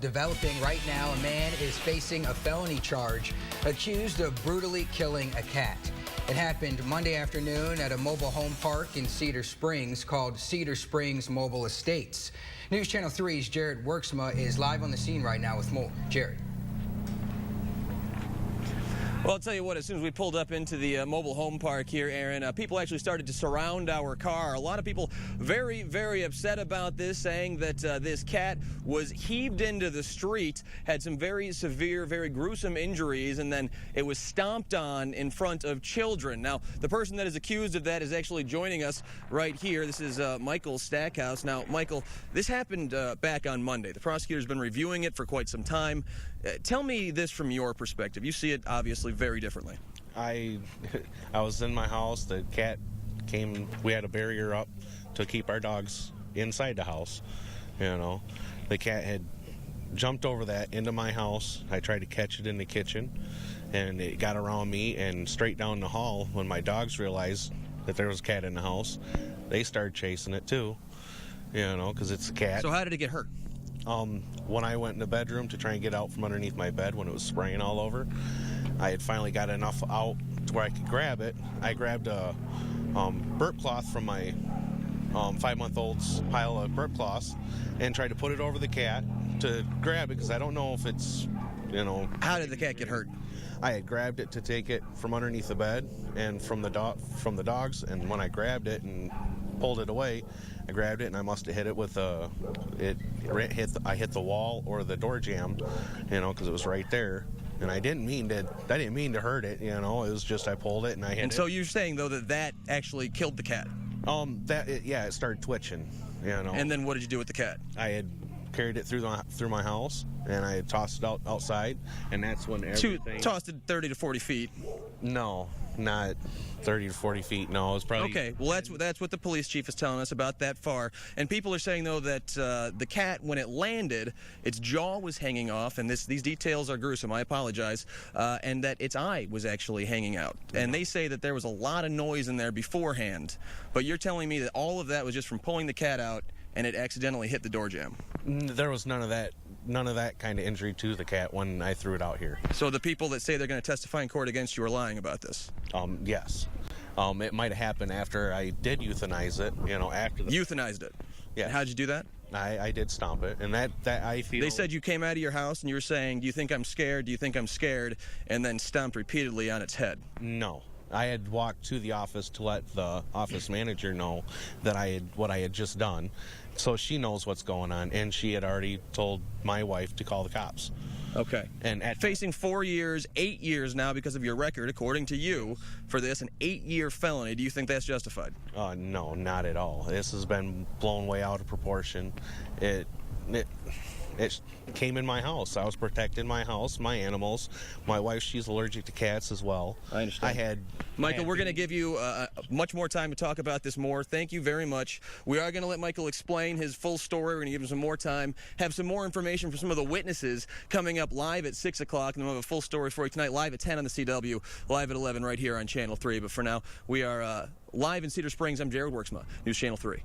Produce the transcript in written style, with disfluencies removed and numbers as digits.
developing right now. A man is facing a felony charge accused of brutally killing a cat. It happened Monday afternoon at a mobile home park in Cedar Springs called Cedar Springs Mobile Estates. News Channel 3's Jared Worksma is live on the scene right now with more. Jared. Well, I'll tell you what, as soon as we pulled up into the mobile home park here, Aaron, people actually started to surround our car. A lot of people very, very upset about this, saying that this cat was heaved into the street, had some very severe, very gruesome injuries, and then it was stomped on in front of children. Now, the person that is accused of that is actually joining us right here. This is Michael Stackhouse. Now, Michael, this happened back on Monday. The prosecutor's been reviewing it for quite some time. Tell me this from your perspective. You see it obviously very differently. I was in my house. The cat came. We had a barrier up to keep our dogs inside the house. You know, the cat had jumped over that into my house. I tried to catch it in the kitchen, and it got around me and straight down the hall. When my dogs realized that there was a cat in the house, they started chasing it too. You know, because it's a cat. So how did it get hurt? When I went in the bedroom to try and get out from underneath my bed when it was spraying all over, I had finally got enough out to where I could grab it. I grabbed a burp cloth from my 5-month-old's pile of burp cloths and tried to put it over the cat to grab it because I don't know if it's, you know. How did the cat get hurt? I had grabbed it to take it from underneath the bed and from the dogs, and when I grabbed it and pulled it away, I grabbed it and I must have hit it with I hit the wall or the door jamb, you know, because it was right there. And I didn't mean to hurt it, you know. It was just I pulled it and I hit it. And so you're saying though that actually killed the cat? It started twitching, you know. And then what did you do with the cat? I had carried it through my house and I had tossed it outside, and that's when everything. Tossed it 30 to 40 feet. No, not 30 to 40 feet. No, it was probably. Okay, well that's what the police chief is telling us about that far. And people are saying though that the cat, when it landed, its jaw was hanging off, and these details are gruesome. I apologize, and that its eye was actually hanging out. And they say that there was a lot of noise in there beforehand. But you're telling me that all of that was just from pulling the cat out, and it accidentally hit the door jamb. There was none of that kind of injury to the cat when I threw it out here. So the people that say they're going to testify in court against you are lying about this? Yes. It might have happened after I did euthanize it, you know, after the... Euthanized it? Yeah. How'd you do that? I did stomp it, and that I feel... They said you came out of your house and you were saying, do you think I'm scared, do you think I'm scared, and then stomped repeatedly on its head. No. I had walked to the office to let the office manager know that what I had just done, so she knows what's going on, and she had already told my wife to call the cops. Okay. And facing 4 years, 8 years now because of your record, according to you, for this, an 8-year felony. Do you think that's justified? No, not at all. This has been blown way out of proportion. It came in my house. I was protecting my house, my animals. My wife, she's allergic to cats as well. I understand. Michael, we're going to give you much more time to talk about this more. Thank you very much. We are going to let Michael explain his full story. We're going to give him some more time, have some more information from some of the witnesses coming up live at 6 o'clock, and then we'll have a full story for you tonight, live at 10 on the CW, live at 11 right here on Channel 3. But for now, we are live in Cedar Springs. I'm Jared Worksma, News Channel 3.